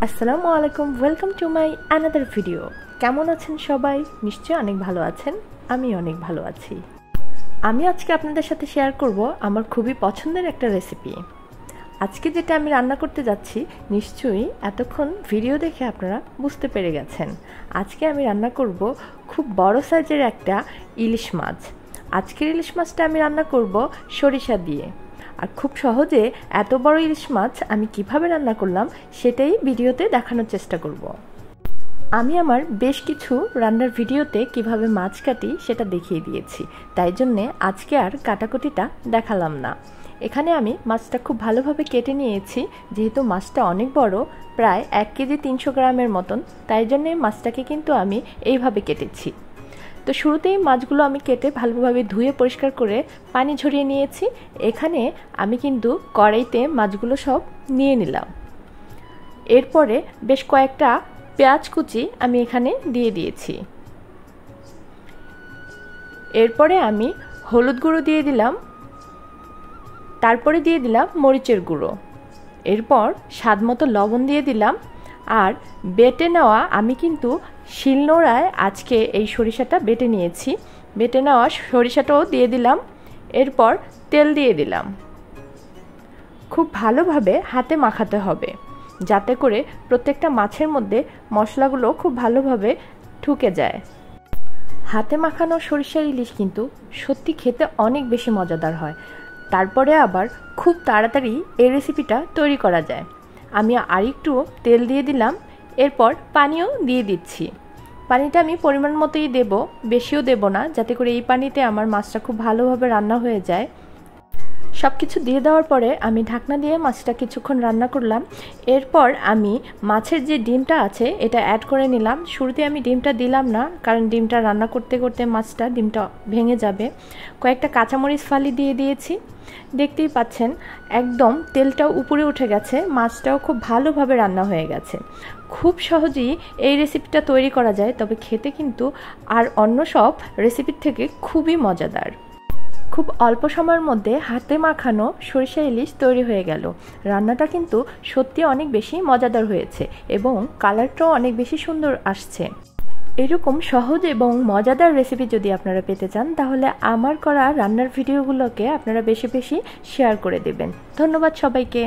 আসসালামু আলাইকুম, welcome to my another video. কেমন আছেন সবাই? নিশ্চয়ই অনেক ভালো আছেন। আমি অনেক ভালো আছি। আমি আজকে আপনাদের সাথে শেয়ার করব আমার খুবই পছন্দের একটা রেসিপি। আজকে যেটা আমি রান্না করতে যাচ্ছি, নিশ্চয়ই এতক্ষণ ভিডিও দেখে আপনারা বুঝতে পেরে গেছেন। আজকে আমি রান্না করব খুব বড় সাইজের একটা ইলিশ মাছ। আজকের ইলিশ মাছটা আমি রান্না করব সরিষা দিয়ে। আর খুব সহজে এত বড় ইলিশ মাছ আমি কিভাবে রান্না করলাম সেটাই ভিডিওতে দেখানোর চেষ্টা করব। আমি আমার বেশ কিছু রান্নার ভিডিওতে কিভাবে মাছ কাটি সেটা দেখিয়ে দিয়েছি, তাই জন্যে আজকে আর কাটাকুটিটা দেখালাম না। এখানে আমি মাছটা খুব ভালোভাবে কেটে নিয়েছি। যেহেতু মাছটা অনেক বড়, প্রায় 1 কেজি 300 গ্রামের মতন, তাই জন্যে মাছটাকে কিন্তু আমি এইভাবে কেটেছি। তো শুরুতেই মাছগুলো আমি কেটে ভালোভাবে ধুয়ে পরিষ্কার করে পানি ঝরিয়ে নিয়েছি। এখানে আমি কিন্তু কড়াইতে মাছগুলো সব নিয়ে নিলাম। এরপরে বেশ কয়েকটা পেঁয়াজ কুচি আমি এখানে দিয়ে দিয়েছি। এরপরে আমি হলুদ গুঁড়ো দিয়ে দিলাম, তারপরে দিয়ে দিলাম মরিচের গুঁড়ো, এরপর স্বাদমতো লবণ দিয়ে দিলাম। আর বেটে নেওয়া, আমি কিন্তু শিলনোড়ায় আজকে এই সরিষাটা বেটে নিয়েছি, বেটে নেওয়া সরিষাটাও দিয়ে দিলাম। এরপর তেল দিয়ে দিলাম। খুব ভালোভাবে হাতে মাখাতে হবে, যাতে করে প্রত্যেকটা মাছের মধ্যে মশলাগুলো খুব ভালোভাবে ঢুকে যায়। হাতে মাখানো সরিষা ইলিশ কিন্তু সত্যি খেতে অনেক বেশি মজাদার হয়। তারপরে আবার খুব তাড়াতাড়ি এই রেসিপিটা তৈরি করা যায়। আমি আরেকটু তেল দিয়ে দিলাম, এরপর পানিও দিয়ে দিচ্ছি। পানিটা আমি পরিমাণ মতোই দেব, বেশিও দেব না, যাতে করে এই পানিতে আমার মাছটা খুব ভালোভাবে রান্না হয়ে যায়। সব কিছু দিয়ে দেওয়ার পরে আমি ঢাকনা দিয়ে মাছটা কিছুক্ষণ রান্না করলাম। এরপর আমি মাছের যে ডিমটা আছে এটা অ্যাড করে নিলাম। শুরুতে আমি ডিমটা দিলাম না, কারণ ডিমটা রান্না করতে করতে ডিমটা ভেঙে যাবে। কয়েকটা কাঁচামরিচ ফালি দিয়ে দিয়েছি। দেখতেই পাচ্ছেন একদম তেলটাও উপরে উঠে গেছে, মাছটাও খুব ভালোভাবে রান্না হয়ে গেছে। খুব সহজেই এই রেসিপিটা তৈরি করা যায়, তবে খেতে কিন্তু আর অন্য সব রেসিপির থেকে খুবই মজাদার। খুব অল্প সময়ের মধ্যে হাতে মাখানো সরিষা ইলিশ তৈরি হয়ে গেল। রান্নাটা কিন্তু সত্যি অনেক বেশি মজাদার হয়েছে এবং কালারটাও অনেক বেশি সুন্দর আসছে। এরকম সহজ এবং মজাদার রেসিপি যদি আপনারা পেতে চান, তাহলে আমার করা রান্নার ভিডিওগুলোকে আপনারা বেশি বেশি শেয়ার করে দেবেন। ধন্যবাদ সবাইকে।